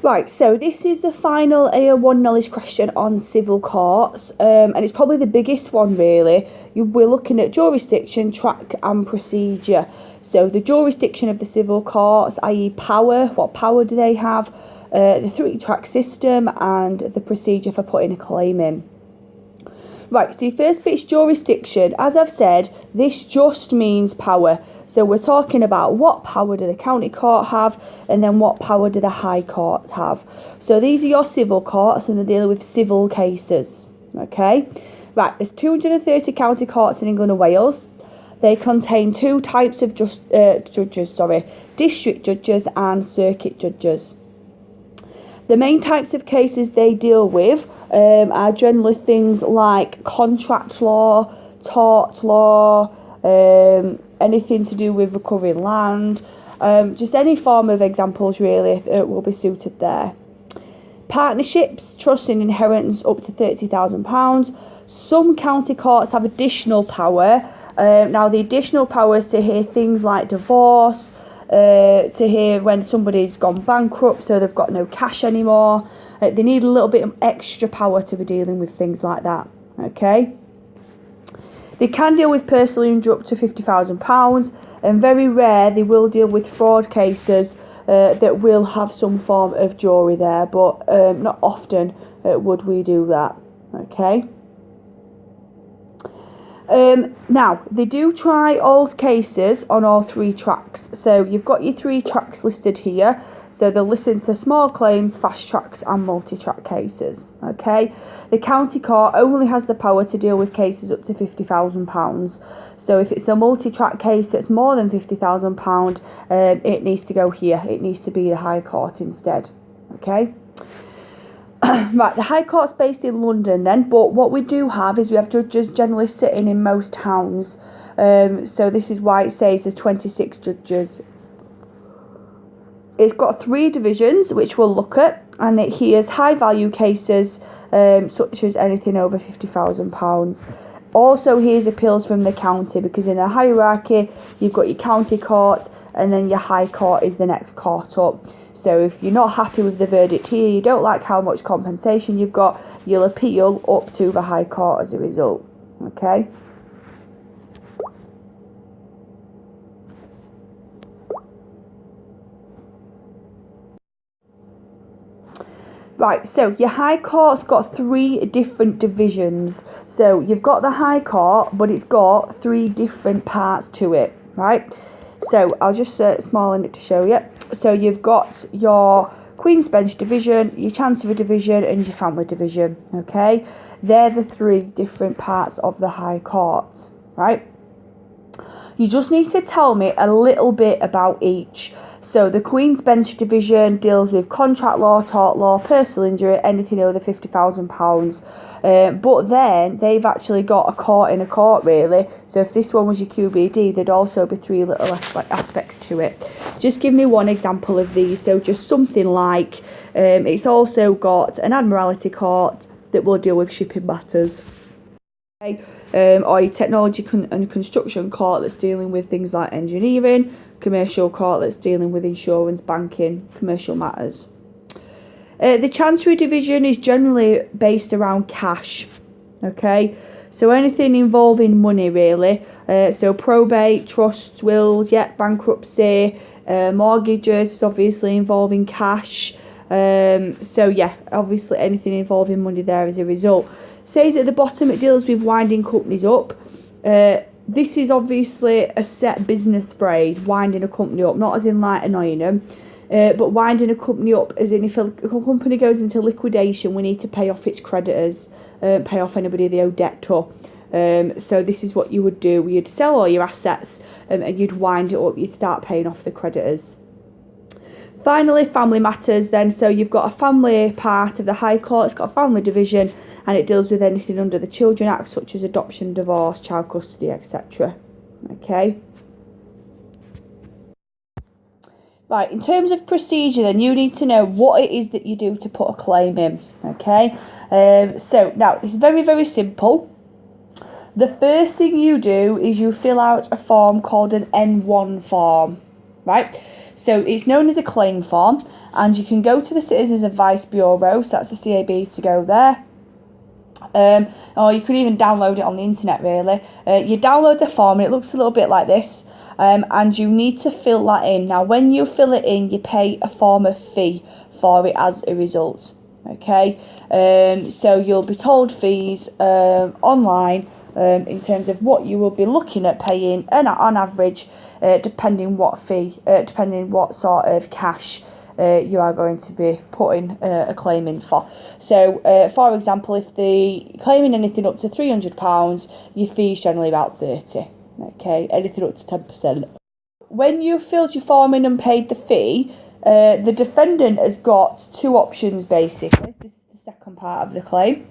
Right, so this is the final AO1 knowledge question on civil courts, and it's probably the biggest one really. We're looking at jurisdiction, track and procedure. So the jurisdiction of the civil courts, i.e. power, what power do they have, the three-track system and the procedure for putting a claim in. Right, so your first bit's jurisdiction. As I've said, this just means power. So we're talking about what power do the county court have and then what power do the high courts have. So these are your civil courts and they're dealing with civil cases. Okay, right, there's 230 county courts in England and Wales. They contain two types of judges, district judges and circuit judges. The main types of cases they deal with are generally things like contract law, tort law, anything to do with recovering land, just any form of examples really will be suited there. Partnerships, trusts and inheritance up to £30,000. Some county courts have additional power. Now the additional power is to hear things like divorce, to hear when somebody's gone bankrupt so they've got no cash anymore. They need a little bit of extra power to be dealing with things like that. Okay, they can deal with personal injury up to £50,000, and very rare they will deal with fraud cases that will have some form of jury there, but not often would we do that. Okay. Now, they do try all cases on all three tracks. So you've got your three tracks listed here. So they'll listen to small claims, fast tracks and multi-track cases. Okay. The county court only has the power to deal with cases up to £50,000. So if it's a multi-track case that's more than £50,000, it needs to go here. It needs to be the High Court instead. Okay. Right, the High Court's based in London then, but what we do have is we have judges generally sitting in most towns. So this is why it says there's 26 judges. It's got 3 divisions which we'll look at, and it hears high value cases such as anything over £50,000. Also hears appeals from the county, because in a hierarchy you've got your county court and then your High Court is the next court up. So if you're not happy with the verdict here, you don't like how much compensation you've got, you'll appeal up to the High Court as a result. Okay. Right, so your High Court's got 3 different divisions. So you've got the High Court, but it's got 3 different parts to it, right? So I'll just smallen it to show you. So you've got your Queen's Bench division, your Chancery division and your Family division, okay? They're the 3 different parts of the High Court, right? You just need to tell me a little bit about each. So the Queen's Bench division deals with contract law, tort law, personal injury, anything over £50,000. But then they've actually got a court in a court really. So if this one was your QBD, there'd also be 3 little aspects to it. Just give me one example of these. So just something like it's also got an Admiralty court that will deal with shipping matters. Okay. Or your technology and construction court that's dealing with things like engineering, commercial court that's dealing with insurance, banking, commercial matters. The Chancery division is generally based around cash, okay, so anything involving money really, so probate, trusts, wills, bankruptcy, mortgages, obviously involving cash, so yeah, obviously anything involving money there as a result. Says at the bottom it deals with winding companies up. This is obviously a set business phrase, winding a company up, not as in like annoying them, but winding a company up as in if a company goes into liquidation, we need to pay off its creditors, pay off anybody they owe debt to. So this is what you would do. You'd sell all your assets and you'd wind it up, you'd start paying off the creditors. Finally, family matters then. So you've got a family part of the High Court, it's got a family division, and it deals with anything under the Children Act, such as adoption, divorce, child custody, etc. Okay. Right, in terms of procedure then, you need to know what it is that you do to put a claim in. Okay. So now, this is very, very simple. The first thing you do is you fill out a form called an N1 form. right? So it's known as a claim form, and you can go to the Citizens Advice Bureau, so that's the CAB, to go there. Or you could even download it on the internet, really. You download the form and it looks a little bit like this, and you need to fill that in. Now when you fill it in, you pay a form of fee for it as a result, okay? So you'll be told fees online in terms of what you will be looking at paying, and on average, depending what sort of cash you are going to be putting a claim in for. So, for example, if the claiming anything up to £300, your fee is generally about 30. Okay, anything up to 10%. When you've filled your form in and paid the fee, the defendant has got two options basically. This is the second part of the claim.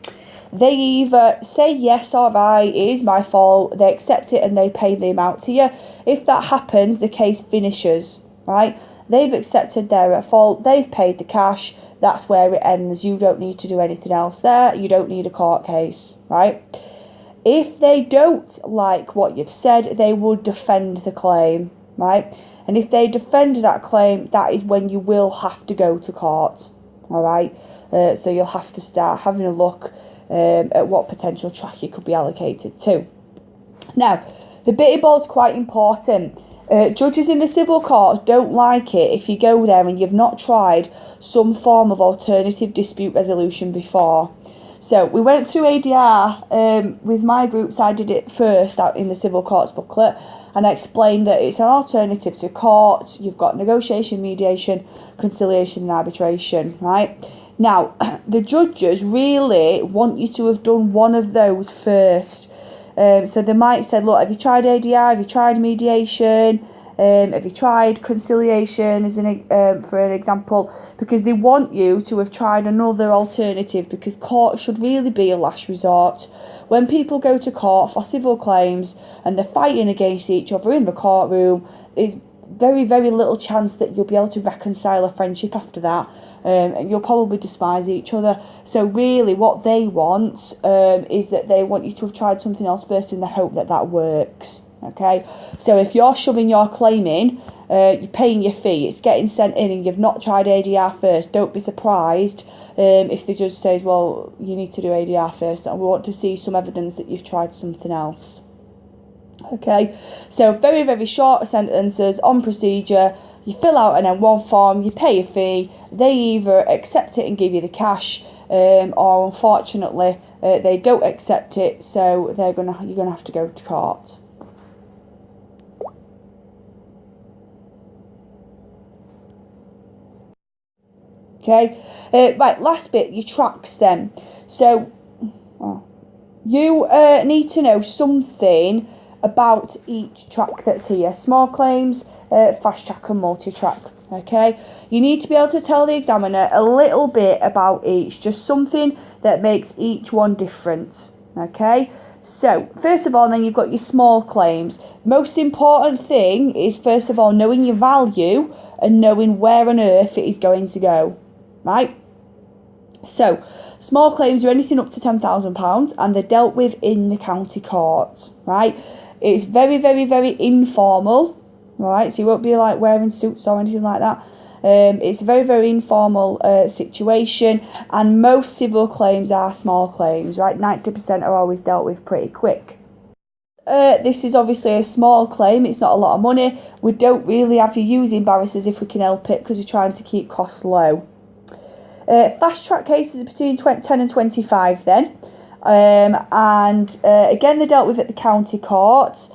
They either say yes, all right, it is my fault, they accept it and they pay the amount to you. If that happens, the case finishes, right? They've accepted they're at fault, they've paid the cash, that's where it ends. You don't need to do anything else there, you don't need a court case, right? If they don't like what you've said, they will defend the claim, right? And if they defend that claim, that is when you will have to go to court, all right? So you'll have to start having a look at what potential track you could be allocated to. Now, the bitty ball's quite important. Judges in the civil courts don't like it if you go there and you've not tried some form of alternative dispute resolution before. So we went through ADR with my groups. I did it first out in the civil courts booklet, and I explained that it's an alternative to court. You've got negotiation, mediation, conciliation and arbitration, right? Now, the judges really want you to have done one of those first. So they might say, look, have you tried ADR? Have you tried mediation? Have you tried conciliation as for an example? Because they want you to have tried another alternative, because court should really be a last resort. When people go to court for civil claims and they're fighting against each other in the courtroom, there's very, very little chance that you'll be able to reconcile a friendship after that. And you'll probably despise each other. So really what they want is that they want you to have tried something else first in the hope that that works. Okay, so if you're shoving your claim in, you're paying your fee, it's getting sent in and you've not tried ADR first, don't be surprised if the judge says, well, you need to do ADR first and we want to see some evidence that you've tried something else. Okay, so very, very short sentences on procedure. You fill out an M1 form, you pay a fee, they either accept it and give you the cash, or unfortunately they don't accept it, so you're gonna have to go to court. Okay, right, last bit, your tracks then. So you need to know something about each track that's here. Small claims, fast track and multi-track. Okay, you need to be able to tell the examiner a little bit about each, just something that makes each one different. Okay, so first of all, then you've got your small claims. Most important thing is first of all knowing your value and knowing where on earth it is going to go, right? So small claims are anything up to £10,000 and they're dealt with in the county court, right? It's very, very, very informal, right? So you won't be like wearing suits or anything like that. It's a very, very informal situation, and most civil claims are small claims, right? 90% are always dealt with pretty quick. This is obviously a small claim, it's not a lot of money. We don't really have you using barristers if we can help it, because we're trying to keep costs low. Fast track cases are between 10 and 25 then. Again, they're dealt with at the county courts.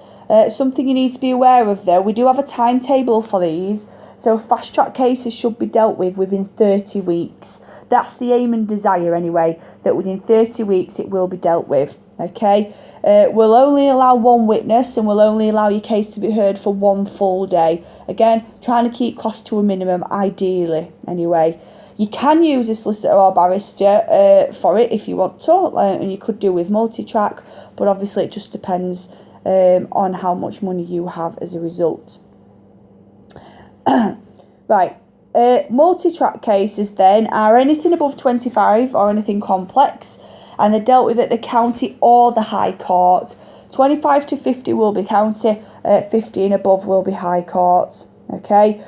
Something you need to be aware of though, we do have a timetable for these. So fast track cases should be dealt with within 30 weeks. That's the aim and desire anyway, that within 30 weeks it will be dealt with. Okay, we'll only allow one witness and we'll only allow your case to be heard for one full day. Again, trying to keep costs to a minimum, ideally anyway. You can use a solicitor or barrister for it if you want to, and you could do with multi-track, but obviously it just depends on how much money you have as a result. Right, multi-track cases then are anything above 25 or anything complex, and they're dealt with at the county or the high court. 25 to 50 will be county, 50 and above will be high court. Okay,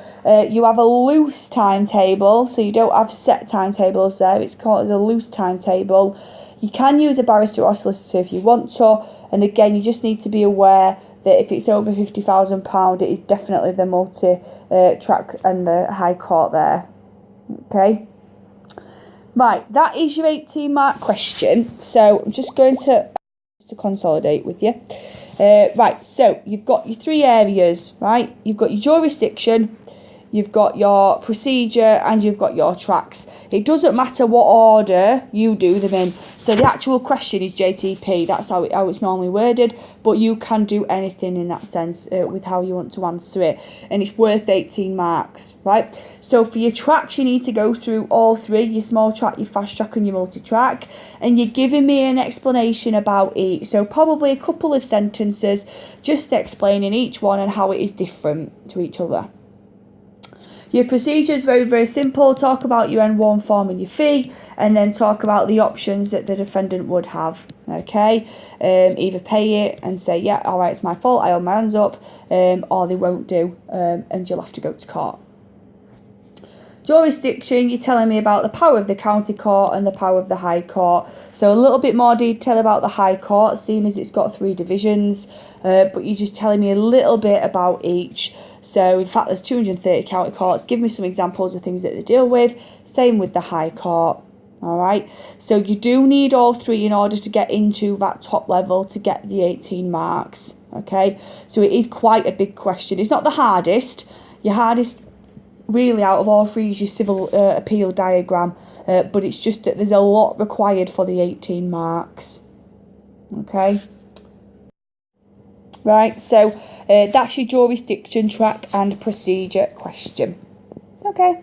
you have a loose timetable, so you don't have set timetables there. It's called a loose timetable. You can use a barrister or solicitor if you want to, and again, you just need to be aware that if it's over £50,000, it is definitely the multi-track and the High Court there. Okay, right, that is your 18-mark question. So I'm just going to consolidate with you. Right, so you've got your 3 areas, right? You've got your jurisdiction, you've got your procedure, and you've got your tracks. It doesn't matter what order you do them in. So the actual question is JTP. That's how it's normally worded, but you can do anything in that sense with how you want to answer it, and it's worth 18 marks, right? So for your tracks, you need to go through all 3, your small track, your fast track, and your multi-track, and you're giving me an explanation about each. So probably a couple of sentences just explaining each one and how it is different to each other. Your procedure is very, very simple. Talk about your N1 form and your fee, and then talk about the options that the defendant would have. Okay, either pay it and say, yeah, all right, it's my fault, I hold my hands up, or they won't do, and you'll have to go to court. Jurisdiction, you're telling me about the power of the county court and the power of the High Court. So a little bit more detail about the High Court, seeing as it's got 3 divisions, but you're just telling me a little bit about each. So in fact, there's 230 county courts. Give me some examples of things that they deal with. Same with the High Court. All right. So you do need all 3 in order to get into that top level to get the 18 marks. Okay. So it is quite a big question. It's not the hardest. Your hardest really out of all 3 is your civil appeal diagram, but it's just that there's a lot required for the 18 marks. Okay. Right, so that's your jurisdiction, track and procedure question. Okay.